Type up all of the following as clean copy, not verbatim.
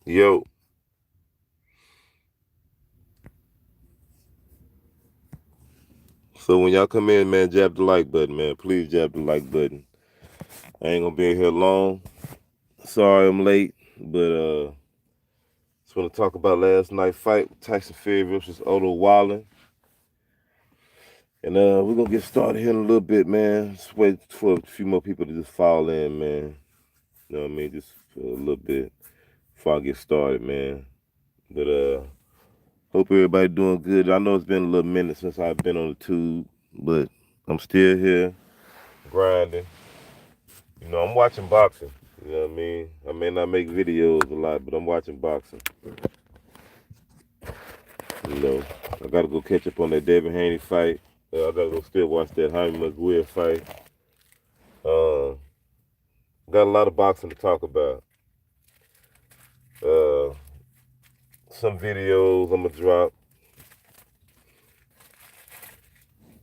Yo, so when y'all come in, man, jab the like button, man. Please jab the like button. I ain't gonna be in here long. Sorry I'm late, but just want to talk about last night fight with Tyson Fury versus Otto Wallin. And we're gonna get started here in a little bit, man. Just wait for a few more people to just fall in, man. You know what I mean? Just for a little bit before I get started, man. But hope everybody doing good. I know it's been a little minute since I've been on the tube, but I'm still here grinding. You know, I'm watching boxing. You know what I mean? I may not make videos a lot, but I'm watching boxing. You know, I gotta go catch up on that Devin Haney fight. I gotta go still watch that Jaime Maguire fight. Uh, got a lot of boxing to talk about. Uh, some videos I'm gonna drop.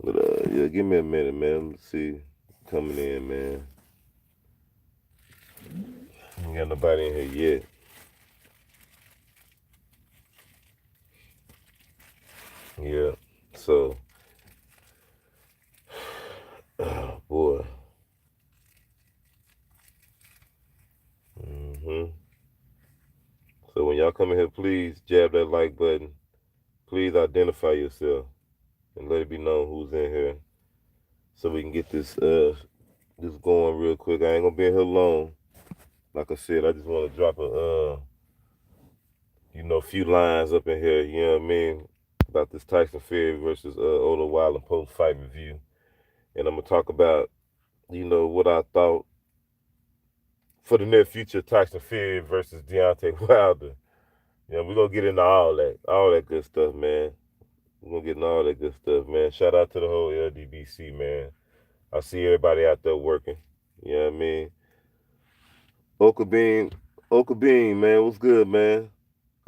But yeah, give me a minute, man. Let's see. Coming in, man. Ain't got nobody in here yet. Yeah. So, oh boy. hmm So when y'all come in here, please jab that like button. Please identify yourself and let it be known who's in here, so we can get this going real quick. I ain't gonna be in here long. Like I said, I just want to drop a few lines up in here. You know what I mean, about this Tyson Fury versus Otto Wallin post fight review, and I'm gonna talk about what I thought for the near future Tyson Fury versus Deontay Wilder. We're gonna get into all that good stuff, man. We're gonna get into all that good stuff, man. Shout out to the whole LDBC, man. I see everybody out there working. You know what I mean? Oka Bean, Oka Bean, man, what's good, man?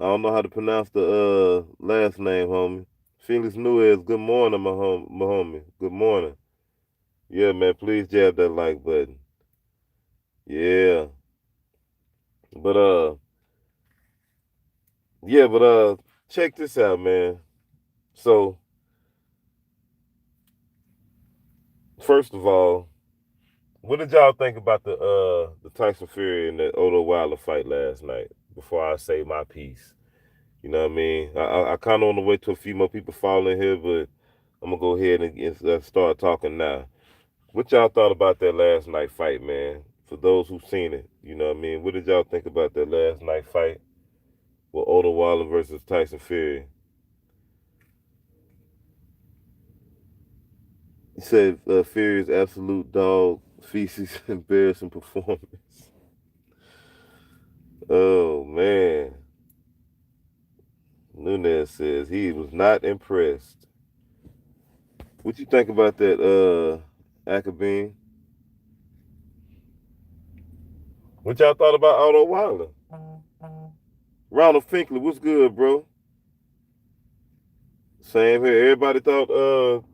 I don't know how to pronounce the last name, homie. Felix Nuez, good morning, my homie. Good morning. Yeah, man, please jab that like button. Yeah. But check this out, man. So, first of all, what did y'all think about the Tyson Fury and the Otto Wilder fight last night? Before I say my piece, you know what I mean. I kind of want to wait till a few more people fall in here, but I'm gonna go ahead and start talking now. What y'all thought about that last night fight, man? For those who've seen it, you know what I mean. What did y'all think about that last night fight with Otto Wilder versus Tyson Fury? He said Fury's absolute dog feces embarrassing performance. Oh man. Nunez says he was not impressed. What you think about that, Akabine? What y'all thought about Otto Wilder? Ronald Finkley, what's good, bro? Same here. Everybody thought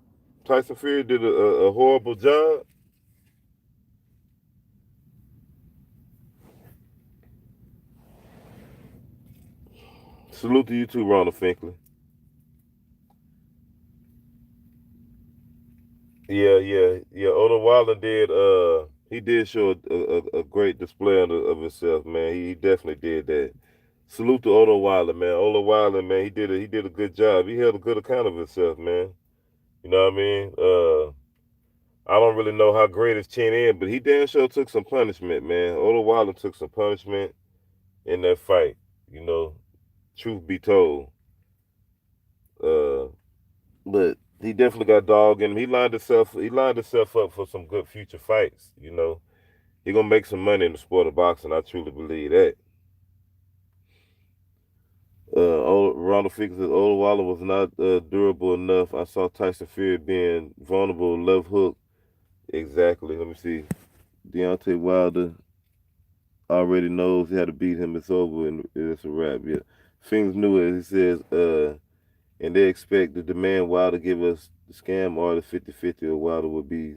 Tyson Fury did a horrible job. Salute to you too, Ronald Finkley. Yeah. Otto Wilder did. He did show a great display of himself, man. He definitely did that. Salute to Otto Wilder, man. Otto Wilder, man. He did a good job. He held a good account of himself, man. You know what I mean? I don't really know how great his chin is, but he damn sure took some punishment, man. Otto Wilder took some punishment in that fight. You know, truth be told. Uh, but he definitely got dog in him. He lined himself up for some good future fights. He gonna make some money in the sport of boxing. I truly believe that. Ronald Fickle says Old Waller was not durable enough. I saw Tyson Fury being vulnerable left hook. Exactly. Let me see. Deontay Wilder already knows he had to beat him. It's over and it's a wrap. Yeah. Things knew it. He says, and they expect the demand Wilder give us the scam or the 50-50 or Wilder would be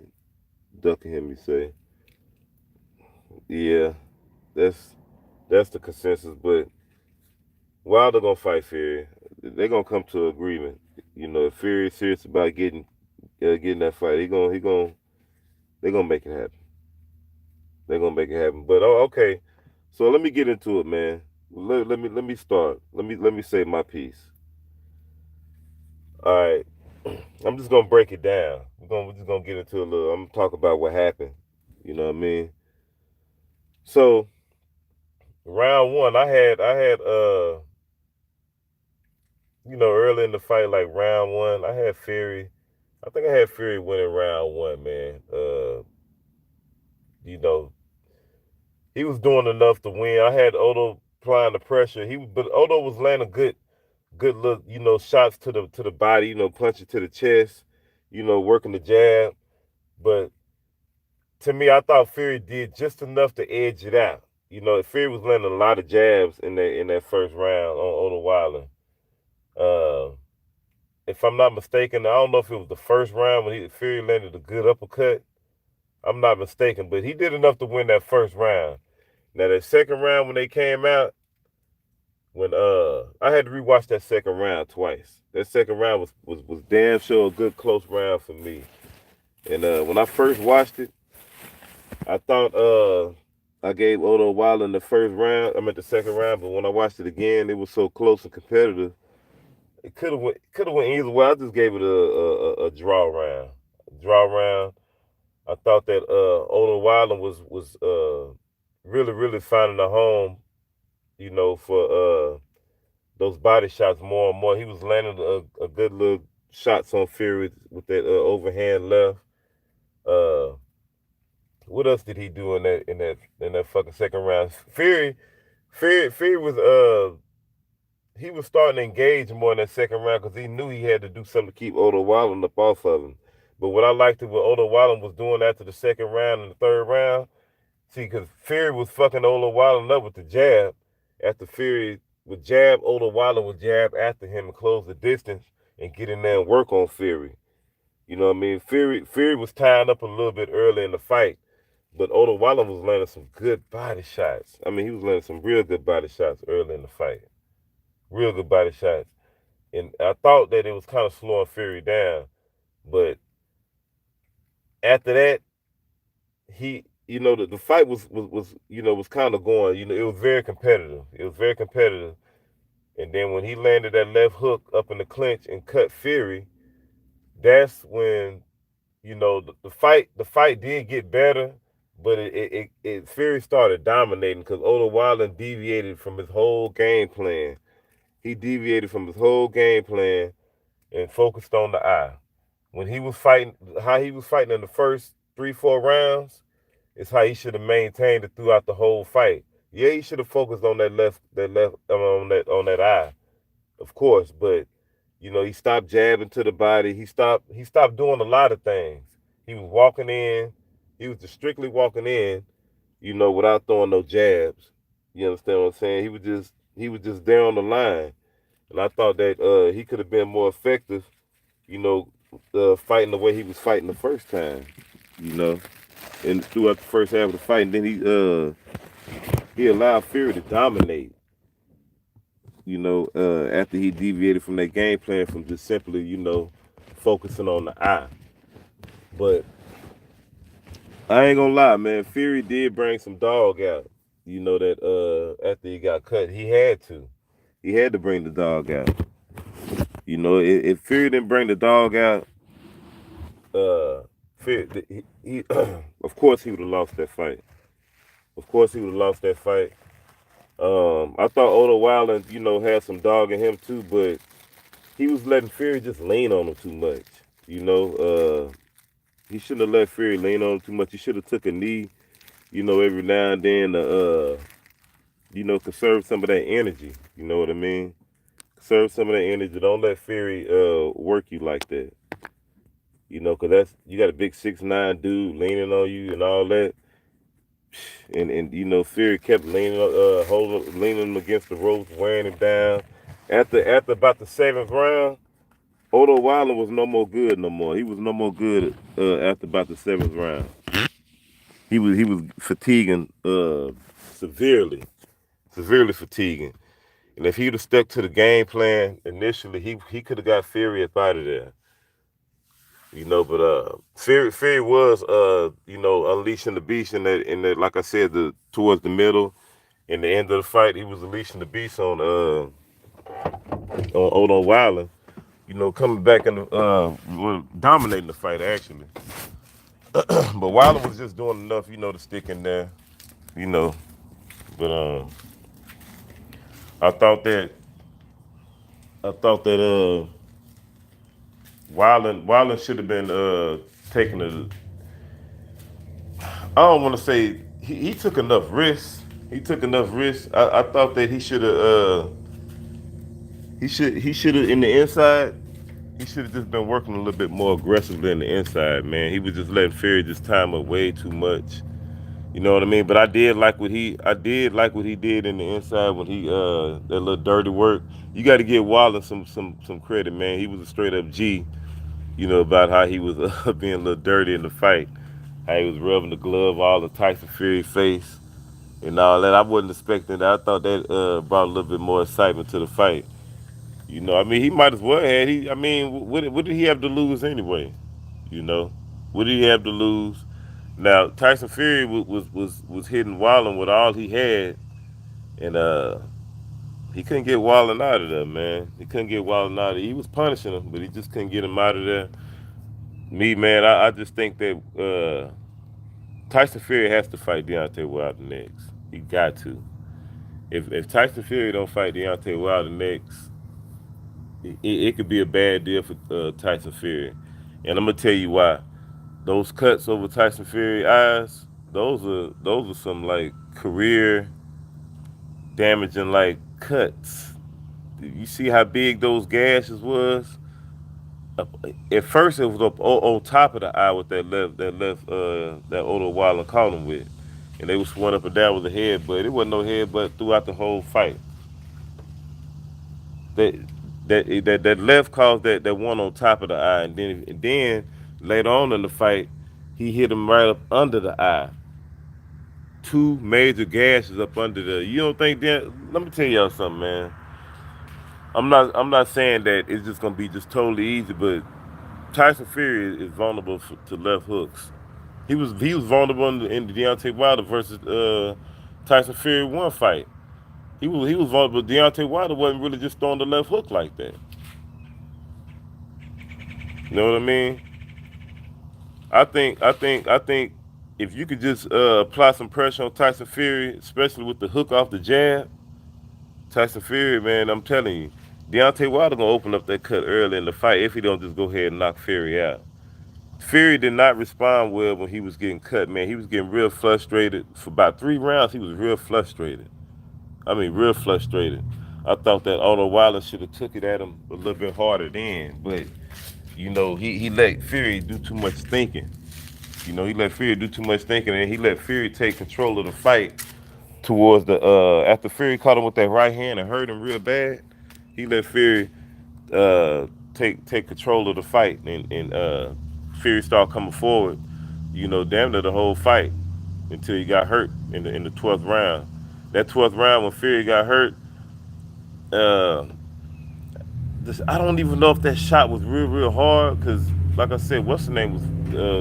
ducking him, you say. Yeah, that's that's the consensus. But Wilder gonna fight Fury. They're gonna come to an agreement. If Fury is serious about getting that fight, they're gonna make it happen. They're gonna make it happen. But okay. So let me get into it, man. Let me start. Let me say my piece. All right. I'm just gonna break it down. We're just gonna get into a little. I'm gonna talk about what happened. You know what I mean? So round one, early in the fight, like round one, I had Fury. I think I had Fury winning round one, man. You know, he was doing enough to win. I had Otto applying the pressure. But Otto was landing good look, shots to the body, punching to the chest, working the jab. But to me, I thought Fury did just enough to edge it out. Fury was landing a lot of jabs in that first round on Otto Wallin. Uh, if I'm not mistaken, I don't know if it was the first round when Fury landed a good uppercut. I'm not mistaken, but he did enough to win that first round. Now that second round when they came out, when I had to rewatch that second round twice. That second round was damn sure a good close round for me. And when I first watched it, I thought I gave Otto Wilder in the first round. I meant the second round, but when I watched it again, it was so close and competitive. It could have went either way. I just gave it a draw round. Draw round. I thought that Otto Wilder was really really finding a home, for those body shots more and more. He was landing a good little shots on Fury with that overhand left. Uh, what else did he do in that fucking second round? Fury was he was starting to engage more in that second round because he knew he had to do something to keep Otto Wallin up off of him. But what I liked what Otto Wallin was doing after the second round and the third round, see, because Fury was fucking Otto Wallin up with the jab. After Fury would jab, Otto Wallin would jab after him and close the distance and get in there and work on Fury. You know what I mean? Fury was tying up a little bit early in the fight, but Otto Wallin was landing some good body shots. I mean, he was landing some real good body shots early in the fight. Real good body shots. And I thought that it was kind of slowing Fury down, but after that, the fight was kind of going. It was very competitive. It was very competitive. And then when he landed that left hook up in the clinch and cut Fury, that's when the fight did get better, but Fury started dominating because Otto Wallin deviated from his whole game plan. He deviated from his whole game plan and focused on the eye. When he was fighting, how he was fighting in the first 3-4 rounds is how he should have maintained it throughout the whole fight. Yeah, he should have focused on that left on that eye, of course, but he stopped jabbing to the body. He stopped doing a lot of things. He was walking in, he was just strictly walking in, without throwing no jabs. You understand what I'm saying? He was just there on the line. And I thought that he could have been more effective, fighting the way he was fighting the first time, you know. And throughout the first half of the fight, and then he allowed Fury to dominate. After he deviated from that game plan from just simply, focusing on the eye. But I ain't gonna lie, man, Fury did bring some dog out. That after he got cut, he had to. He had to bring the dog out. If Fury didn't bring the dog out, Fury, he of course he would have lost that fight. Of course he would have lost that fight. I thought Otto Wallin, had some dog in him too, but he was letting Fury just lean on him too much. He shouldn't have let Fury lean on him too much. He should have took a knee, every now and then to, conserve some of that energy. You know what I mean? Conserve some of that energy. Don't let Fury work you like that. Cause you got a big 6'9" dude leaning on you and all that. And Fury kept leaning him against the ropes, wearing him down. After about the seventh round, Otto Wallin was no more good no more. He was no more good after about the seventh round. He was fatiguing severely fatiguing. And if he'd have stuck to the game plan initially, he could have got Fury up out of there. But Fury was unleashing the beast in the like I said, the towards the middle and the end of the fight, he was unleashing the beast on Otto Wallin. Coming back and dominating the fight actually. But Wallin was just doing enough, to stick in there, you know. But I thought that I thought that Wallin should have been taking a. I don't want to say he took enough risks. He took enough risks. I thought that he should have in the inside. He should have just been working a little bit more aggressively in the inside, man. He was just letting Fury just time up way too much. You know what I mean? But I did like what he did in the inside when he that little dirty work. You got to give Waller some credit, man. He was a straight up G. About how he was being a little dirty in the fight, how he was rubbing the glove all the Tyson Fury face and all that. I wasn't expecting that. I thought that brought a little bit more excitement to the fight. I mean, he might as well had. I mean, what did he have to lose anyway? You know, what did he have to lose? Now Tyson Fury was hitting Wallin with all he had, and he couldn't get Wallin out of there, man. He couldn't get Wallin out of there. He was punishing him, but he just couldn't get him out of there. Me, man, I just think that Tyson Fury has to fight Deontay Wilder next. He got to. If Tyson Fury don't fight Deontay Wilder next, it could be a bad deal for Tyson Fury, and I'm gonna tell you why. Those cuts over Tyson Fury eyes, those are some like career damaging like cuts. You see how big those gashes was? At first it was up on top of the eye with that Otto Wallin caught him with. And they was sworn up and down with a headbutt. It wasn't no headbutt throughout the whole fight. That that left caused that one on top of the eye, and then later on in the fight, he hit him right up under the eye. Two major gashes up under the. You don't think that? Let me tell y'all something, man. I'm not saying that it's just gonna be just totally easy, but Tyson Fury is vulnerable to left hooks. He was vulnerable in the Deontay Wilder versus Tyson Fury one fight. He was vulnerable. Deontay Wilder wasn't really just throwing the left hook like that. You know what I mean? I think if you could just apply some pressure on Tyson Fury, especially with the hook off the jab, Tyson Fury, man, I'm telling you, Deontay Wilder gonna open up that cut early in the fight if he don't just go ahead and knock Fury out. Fury did not respond well when he was getting cut, man. He was getting real frustrated. For about 3 rounds, he was real frustrated. I mean, real frustrated. I thought that Otto Wilder should have took it at him a little bit harder then, but he let Fury do too much thinking. He let Fury do too much thinking, and he let Fury take control of the fight towards the after Fury caught him with that right hand and hurt him real bad. He let Fury take control of the fight, and Fury started coming forward. Damn near the whole fight until he got hurt in the 12th round. That 12th round when Fury got hurt, uh, I don't even know if that shot was real hard because, like I said, what's the name was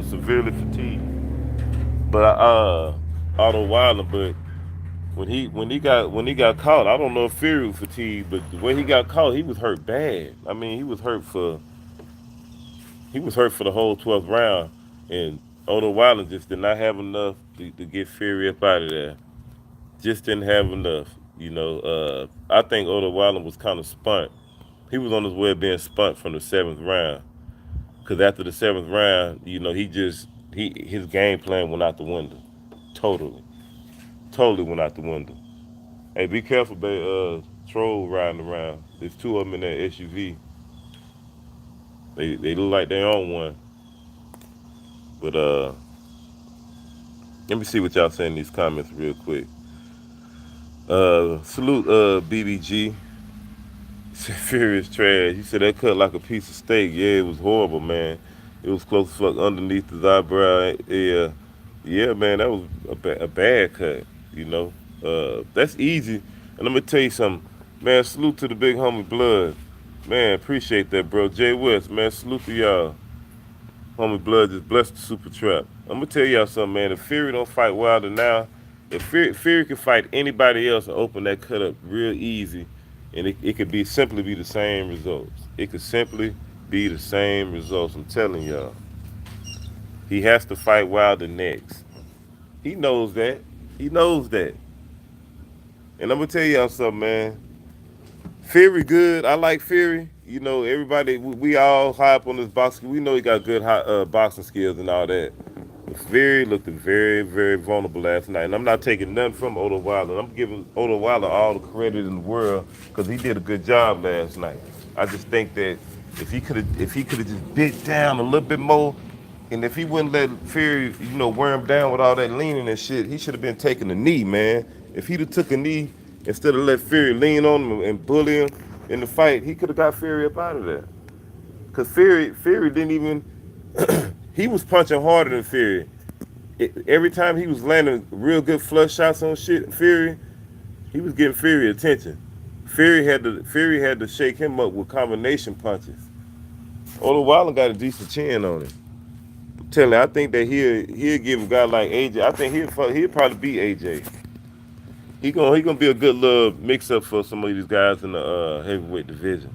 severely fatigued. But Otto Wilder, but when he got caught, I don't know if Fury was fatigued, but the way he got caught, he was hurt bad. I mean, he was hurt for the whole 12th round, and Otto Wilder just did not have enough to get Fury up out of there. Just didn't have enough. I think Otto Wallin was kind of spunt. He was on his way of being spunt from the 7th round. Cause after the 7th round, his game plan went out the window, totally, totally went out the window. Hey, be careful, babe. Troll riding around. There's two of them in that SUV. They look like they own one. But let me see what y'all say in these comments real quick. Salute BBG. Furious trash. He said that cut like a piece of steak. Yeah, it was horrible, man. It was close as fuck underneath his eyebrow. Yeah, man, that was a bad cut. That's easy. And let me tell you something. Man, salute to the big homie Blood. Man, appreciate that, bro. Jay West, man, salute to y'all. Homie Blood just blessed the super trap. I'm gonna tell y'all something, man. If Fury don't fight Wilder now, if Fury can fight anybody else and open that cut up real easy, and it could be simply be the same results. It could simply be the same results. I'm telling y'all. He has to fight Wilder next. He knows that. He knows that. And I'm gonna tell y'all something, man. Fury good. I like Fury. You know, everybody, we all high up on this boxing. We know he got good boxing skills and all that. But Fury looked very, very vulnerable last night. And I'm not taking nothing from Otto Wilder. I'm giving Otto Wilder all the credit in the world because he did a good job last night. I just think that if he could have just bit down a little bit more, and if he wouldn't let Fury, wear him down with all that leaning and shit, he should have been taking a knee, man. If he'd have took a knee instead of let Fury lean on him and bully him in the fight, he could have got Fury up out of there. Cause Fury didn't even. He was punching harder than Fury. Every time he was landing real good flush shots on shit, Fury, he was getting Fury attention. Fury had to shake him up with combination punches. Otto Wallin got a decent chin on him. I'm telling you, I think that he'll give a guy like AJ. I think he'll probably beat AJ. He gonna be a good little mix up for some of these guys in the heavyweight division.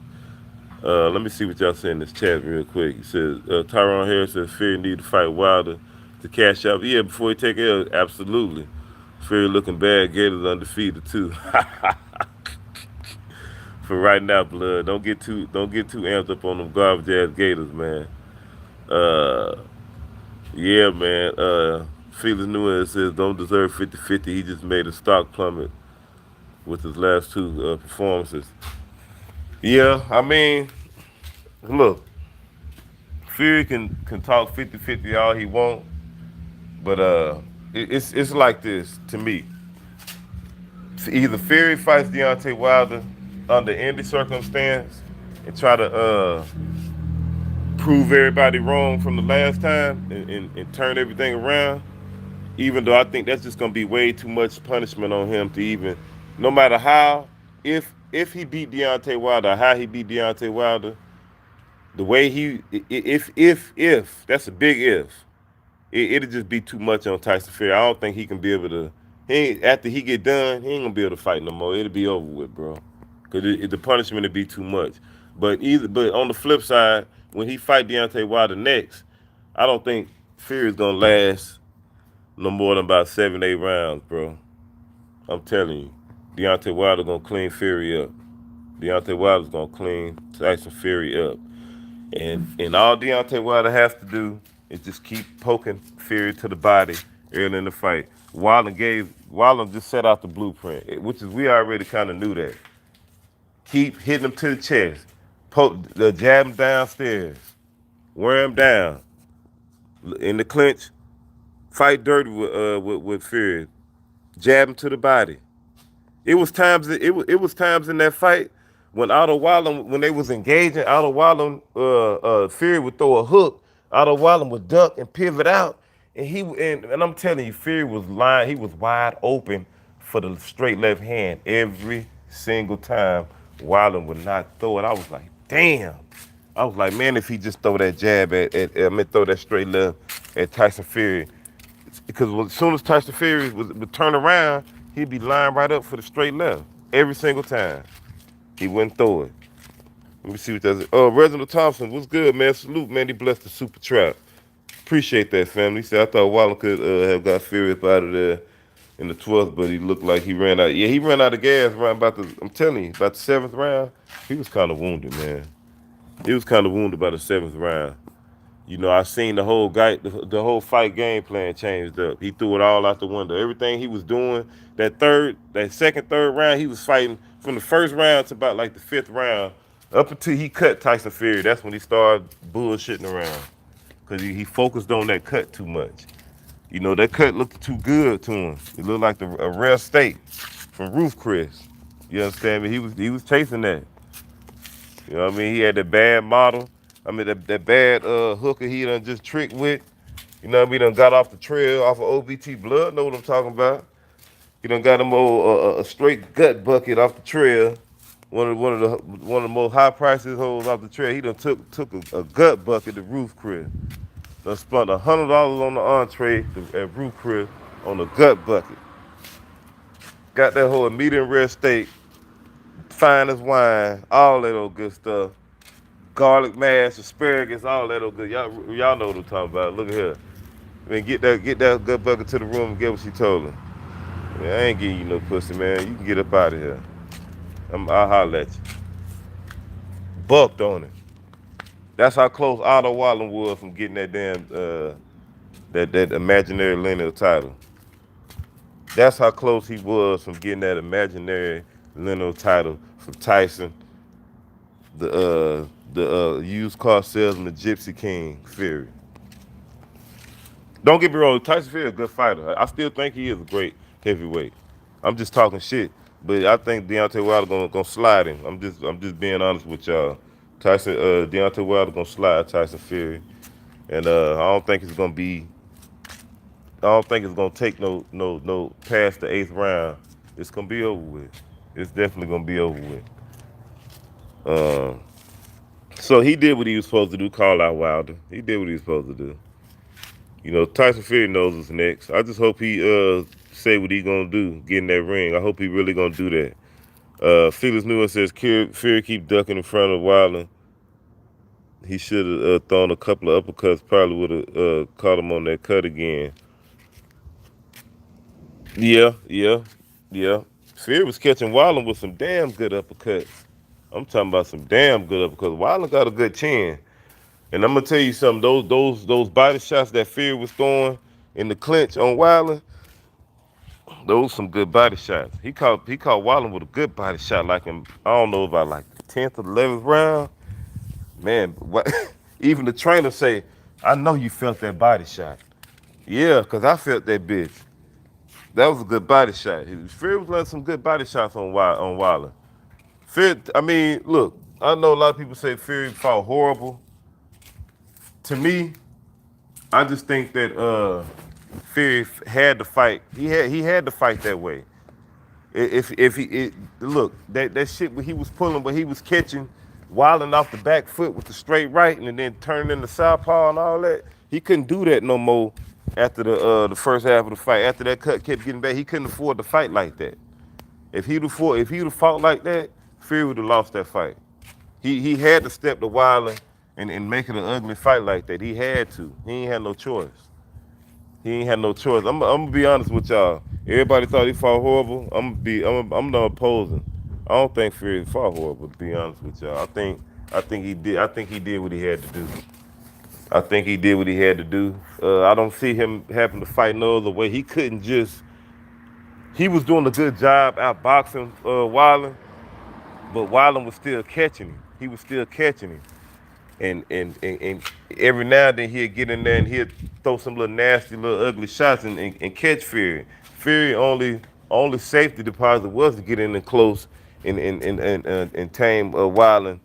Let me see what y'all say in this chat real quick. It says Tyrone Harris says Fury need to fight Wilder to cash out. Yeah, before he take L, absolutely. Fury looking bad. Gators undefeated too. For right now, Blood. Don't get too amped up on them garbage ass Gators, man. Uh, yeah, man. Felix Nuez says don't deserve 50-50. He just made a stock plummet with his last two performances. Yeah, I mean, look, Fury can talk 50-50 all he want, but it's like this to me. Either Fury fights Deontay Wilder under any circumstance and try to prove everybody wrong from the last time and turn everything around, even though I think that's just gonna be way too much punishment on him to even, no matter how, if he beat Deontay Wilder, how he beat Deontay Wilder, the way if that's a big if, it'll just be too much on Tyson Fury. I don't think he can be able to. After he get done, he ain't gonna be able to fight no more. It'll be over with, bro. Cause the punishment will be too much. But on the flip side, when he fight Deontay Wilder next, I don't think Fury's gonna last no more than about 7-8 rounds, bro. I'm telling you, Deontay Wilder gonna clean Fury up. Deontay Wilder's gonna clean Tyson Fury up. And all Deontay Wilder has to do is just keep poking Fury to the body early in the fight. Wallin just set out the blueprint, which is we already kind of knew that. Keep hitting him to the chest, jab him downstairs, wear him down in the clinch, fight dirty with Fury, jab him to the body. It was times in that fight when Otto Wallin, when they was engaging, Otto Wallin, Fury would throw a hook. Otto Wallin would duck and pivot out, and I'm telling you, Fury was lying. He was wide open for the straight left hand every single time. Wallin would not throw it. I was like, damn. I was like, man, if he just throw that jab throw that straight left at Tyson Fury, because as soon as Tyson Fury would turn around, he'd be lying right up for the straight left every single time. He wouldn't throw it. Let me see what that's. Oh, Reginald Thompson, what's good, man? Salute, man. He blessed the super trap. Appreciate that, family. He said I thought Wallin could have got Fury up out of there in the 12th, but he looked like he ran out. Yeah, he ran out of gas around I'm telling you, about the 7th round. He was kind of wounded, man. He was kind of wounded by the 7th round. I seen the whole fight game plan changed up. He threw it all out the window. Everything he was doing, second, third round, he was fighting from the first round to about like the 5th round, up until he cut Tyson Fury. That's when he started bullshitting around, because he focused on that cut too much. That cut looked too good to him. It looked like a rare steak from Roof Chris. You understand me? He was chasing that. You know what I mean? He had that bad model. I mean, that bad hooker he done just tricked with. You know what I mean? Done got off the trail off of OBT Blood. Know what I'm talking about? He done got him a straight gut bucket off the trail. one of the most high prices hoes off the trail. He done took a gut bucket to Roof Crib. Done spent $100 on the entree at Roof Crib on the gut bucket. Got that whole medium rare steak, fine as wine, all that old good stuff. Garlic mash, asparagus, all that old good. Y'all know what I'm talking about. Look at here. Man, get that gut bucket to the room and get what she told her. Man, I ain't giving you no pussy, man. You can get up out of here. I'll holler at you. Bucked on it. That's how close Otto Wallin was from getting that damn that imaginary lineal title. That's how close he was from getting that imaginary lineal title from Tyson, the used car salesman, the Gypsy King Fury. Don't get me wrong, Tyson Fury is a good fighter. I still think he is a great heavyweight. I'm just talking shit, but I think Deontay Wilder gonna slide him. I'm just being honest with y'all. Deontay Wilder gonna slide Tyson Fury, and I don't think it's gonna take no past the 8th round. It's gonna be over with. It's definitely gonna be over with. So he did what he was supposed to do. Call out Wilder. He did what he was supposed to do. Tyson Fury knows what's next. I just hope he say what he gonna do, get in that ring. I hope he really gonna do that. Felix Newman says Fury keep ducking in front of Wilder. He should have thrown a couple of uppercuts. Probably would have caught him on that cut again. Yeah. Fury was catching Wallin with some damn good uppercuts. I'm talking about some damn good uppercuts. Wallin got a good chin. And I'm gonna tell you something, those body shots that Fury was throwing in the clinch on Wallin, those some good body shots. He caught Wallin with a good body shot, like in, I don't know, about like the 10th or 11th round. Man, what even the trainer say, I know you felt that body shot. Yeah, because I felt that bitch. That was a good body shot. Fury was letting some good body shots on Wilder. Fury, I mean, look, I know a lot of people say Fury fought horrible. To me, I just think that Fury had to fight. He had to fight that way. If he look, that shit when he was pulling, but he was catching Wilding off the back foot with the straight right and then turning into southpaw and all that. He couldn't do that no more after the first half of the fight. After that cut kept getting back, he couldn't afford to fight like that. If he'd have fought like that, Fury would have lost that fight. He had to step to Wilder and make it an ugly fight like that. He had to. He ain't had no choice. I'm gonna be honest with y'all. Everybody thought he fought horrible. I'm not opposing. I don't think Fury fought horrible, to be honest with y'all. I think he did. I think he did what he had to do. I think he did what he had to do. I don't see him having to fight no other way. He couldn't just. He was doing a good job outboxing Wallin, but Wallin was still catching him. He was still catching him. And every now and then he'd get in there and he'd throw some little nasty, little ugly shots and catch Fury. Fury only safety deposit was to get in and close and tame Wildin,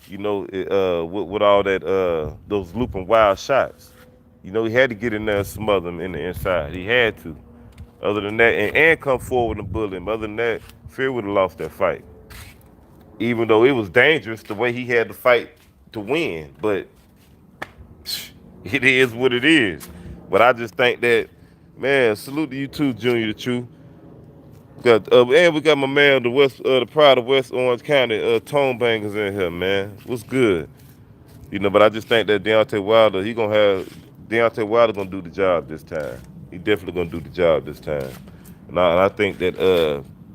with all that those looping wild shots. He had to get in there and smother him in the inside. He had to. Other than that, and come forward and bully him. Other than that, Fury would have lost that fight. Even though it was dangerous the way he had to fight to win, but it is what it is. But I just think that, man, salute to you too, Junior the Truth. And we got my man, the pride of West Orange County, Tone Bangers in here, man. What's good? But I just think that Deontay Wilder gonna do the job this time. He definitely gonna do the job this time. And I think that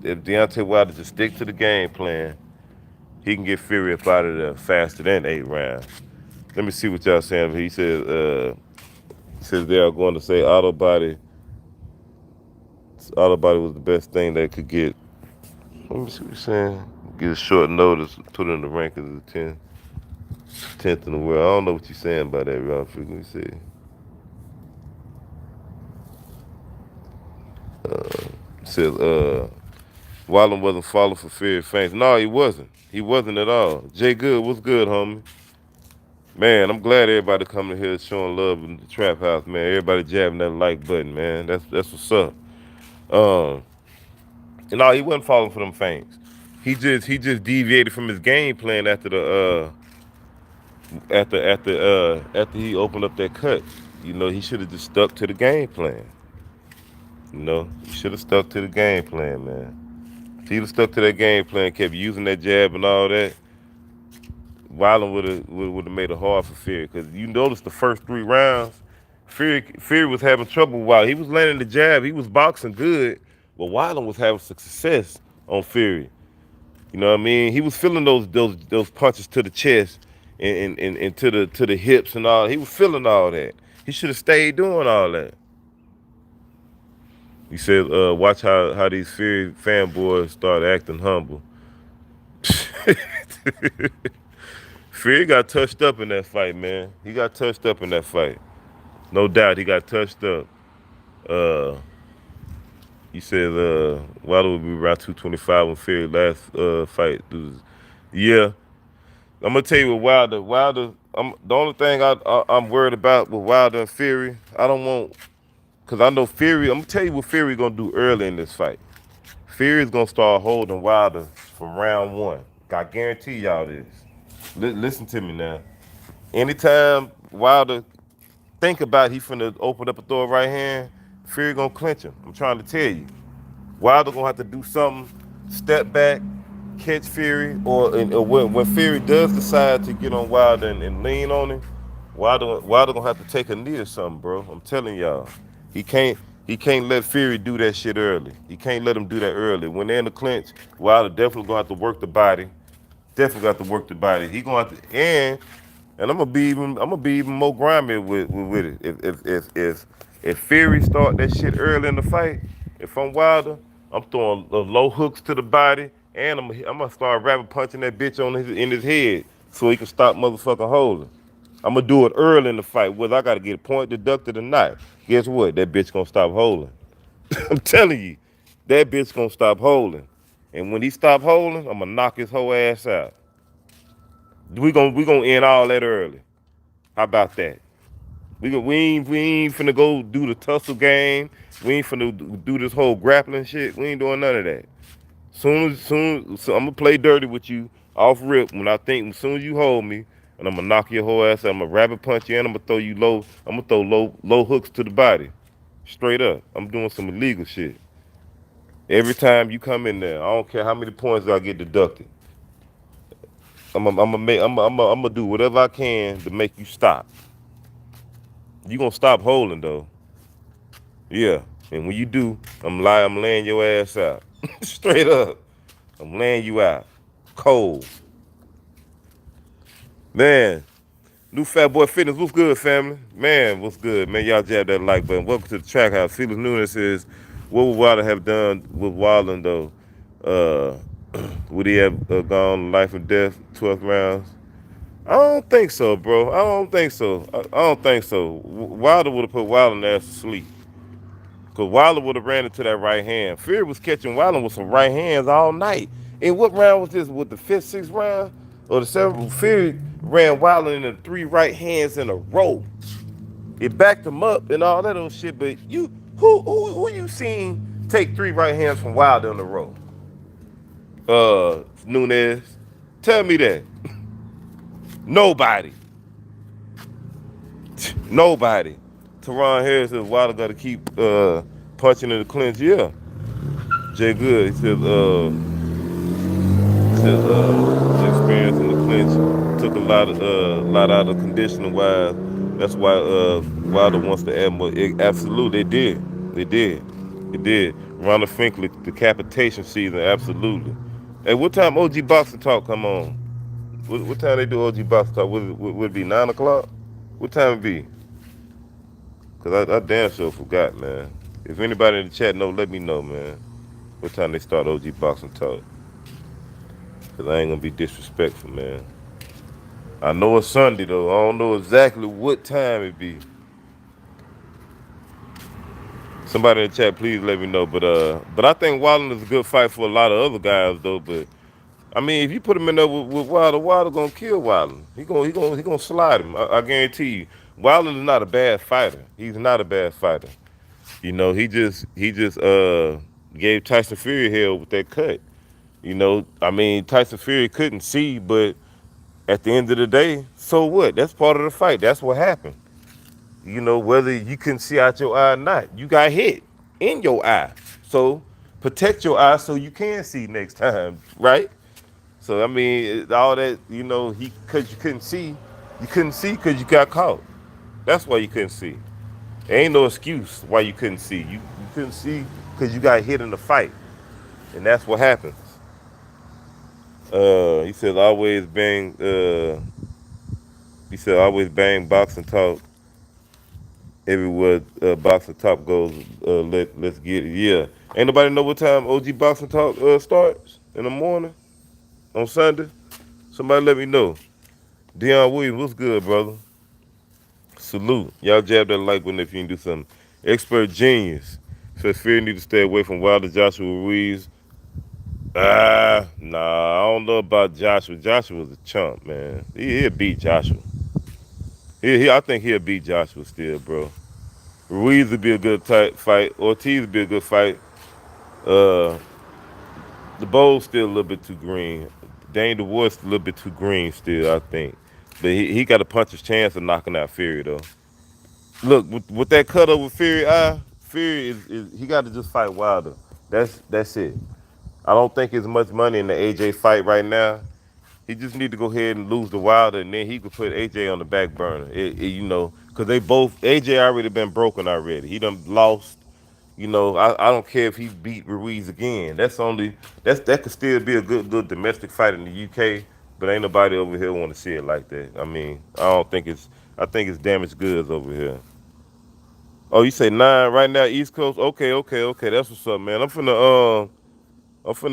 if Deontay Wilder just stick to the game plan, he can get Fury up out of there faster than 8 rounds. Let me see what y'all saying. He says they are going to say auto body was the best thing they could get. Let me see what he's saying. Get a short notice, put in the rankings of the 10th in the world. I don't know what you're saying about that, y'all. Let me see. Says Wallin wasn't falling for Fury fans. No, he wasn't. He wasn't at all. Jay Good, what's good, homie? Man, I'm glad everybody coming here showing love in the trap house, man. Everybody jabbing that like button, man. That's what's up. No, he wasn't falling for them fangs. he just deviated from his game plan after the after he opened up that cut. You know, he should have just stuck to the game plan. You know, he should have stuck to the game plan, man. If he'd have stuck to that game plan, kept using that jab and all that, Wallin would have made it hard for Fury. Because you notice the first 3 rounds, Fury was having trouble while he was landing the jab. He was boxing good, but Wallin was having success on Fury. You know what I mean? He was feeling those punches to the chest and to the hips and all. He was feeling all that. He should have stayed doing all that. He said, watch how these Fury fanboys start acting humble. Fury got touched up in that fight, man. He got touched up in that fight. No doubt he got touched up. Uh, he said Wilder would be around 225 when Fury last fight. Yeah, I'm gonna tell you what Wilder. The only thing I'm worried about with Wilder and Fury, I don't want, cause I know Fury. I'm gonna tell you what Fury gonna do early in this fight. Fury's gonna start holding Wilder from round 1. I guarantee y'all this. Listen to me now. Anytime Wilder think about he finna open up a throw right hand, Fury gonna clinch him. I'm trying to tell you. Wilder gonna have to do something, step back, catch Fury, or when Fury does decide to get on Wilder and lean on him, Wilder gonna have to take a knee or something, bro. I'm telling y'all, he can't he can't let Fury do that shit early. He can't let him do that early. When they're in the clinch, Wilder definitely gonna have to work the body. Definitely got to work the body. He gonna have to, and I'm gonna be even more grimy with it. If Fury start that shit early in the fight, if I'm Wilder, I'm throwing low hooks to the body, and I'm gonna start rabbit punching that bitch in his head so he can stop motherfucking holding. I'm gonna do it early in the fight, whether I gotta get a point deducted or not. Guess what? That bitch gonna stop holding. I'm telling you, that bitch gonna stop holding. And when he stop holding, I'm gonna knock his whole ass out. We gonna end all that early. How about that? We ain't finna go do the tussle game. We ain't finna do this whole grappling shit. We ain't doing none of that. So I'm gonna play dirty with you off rip when I think as soon as you hold me, and I'm gonna knock your whole ass out. I'm gonna rabbit punch you and I'm gonna throw you low. I'm gonna throw low hooks to the body, straight up. I'm doing some illegal shit. Every time you come in there, I don't care how many points I get deducted. I'm gonna do whatever I can to make you stop. You gonna stop holding though. Yeah. And when you do, I'm laying your ass out. Straight up. I'm laying you out. Cold. Man, new Fat Boy Fitness, what's good, family? Man, what's good? Man, y'all jab that like button. Welcome to the track house. Felix Nunes says, what would Wilder have done with Wallin though? Would he have gone life and death, 12 rounds? I don't think so, bro. I don't think so. I don't think so. Wilder would have put Wilder ass to sleep. Because Wilder would have ran into that right hand. Fury was catching Wilder with some right hands all night. And what round was this? With the 5th, 6th round? Or the 7th? Fury ran Wilder into 3 right hands in a row. It backed him up and all that old shit. But who you seen take 3 right hands from Wilder in a row? Nunes. Tell me that. Nobody. Nobody. Teron Harris says Wilder got to keep punching in the clinch. Yeah. Jay Good, he said his experience in the clinch took a lot out of conditioning wise. That's why Wilder wants to add more. Absolutely, they did. Ronald Finkley, decapitation season, absolutely. Hey, what time OG Boxing Talk come on? What time they do OG Boxing Talk? Would it be 9 o'clock? What time it be? Cause I damn sure forgot, man. If anybody in the chat know, let me know, man. What time they start OG Boxing Talk? Cause I ain't gonna be disrespectful, man. I know it's Sunday though. I don't know exactly what time it be. Somebody in the chat, please let me know. But I think Wallin is a good fight for a lot of other guys though. But I mean, if you put him in there with Wilder gonna kill Wilder. He gonna slide him. I guarantee you. Wilder is not a bad fighter. He's not a bad fighter. You know, he just gave Tyson Fury hell with that cut. You know, I mean, Tyson Fury couldn't see, but at the end of the day, so what? That's part of the fight. That's what happened. You know, whether you couldn't see out your eye or not, you got hit in your eye. So protect your eye so you can see next time, right? So I mean, all that, you know, cause you couldn't see because you got caught. That's why you couldn't see. There ain't no excuse why you couldn't see. You couldn't see because you got hit in the fight, and that's what happens. He said always bang. He said always bang boxing talk everywhere. Boxing talk goes. Let's get it. Yeah. Ain't nobody know what time OG boxing talk starts in the morning on Sunday. Somebody let me know. Deion Williams, what's good, brother? Salute. Y'all jab that like button if you can do something. Expert genius. Says Fear need to stay away from Wilder Joshua Ruiz. Nah, I don't know about Joshua. Joshua was a chump, man. He'll beat Joshua. I think he'll beat Joshua still, bro. Ruiz would be a good tight fight. Ortiz would be a good fight. Uh, the bowl's still a little bit too green. Dane DeWar's a little bit too green still, I think. But he got a punch his chance of knocking out Fury, though. Look, with that cut over Fury eye, Fury is he got to just fight Wilder. That's it. I don't think there's much money in the AJ fight right now. He just need to go ahead and lose the Wilder, and then he could put AJ on the back burner. You know, because they both AJ already been broken already. He done lost. You know, I don't care if he beat Ruiz again. That could still be a good domestic fight in the UK. But ain't nobody over here want to see it like that. I mean, I think it's damaged goods over here. Oh, you say 9 right now, East Coast? Okay. That's what's up, man. I'm finna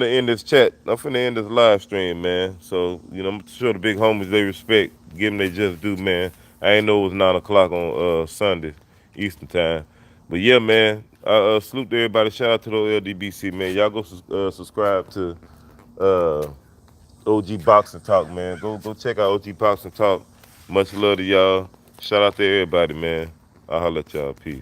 end this chat. I'm finna end this live stream, man. So, you know, I'm sure the big homies they respect, give them they just do, man. I ain't know it was 9 o'clock on Sunday, Eastern time. But yeah, man. Salute to everybody. Shout out to the LDBC, man. Y'all go subscribe to uh, OG Boxing Talk, man. Go check out OG Boxing Talk. Much love to y'all. Shout out to everybody, man. I'll holler at y'all. Peace.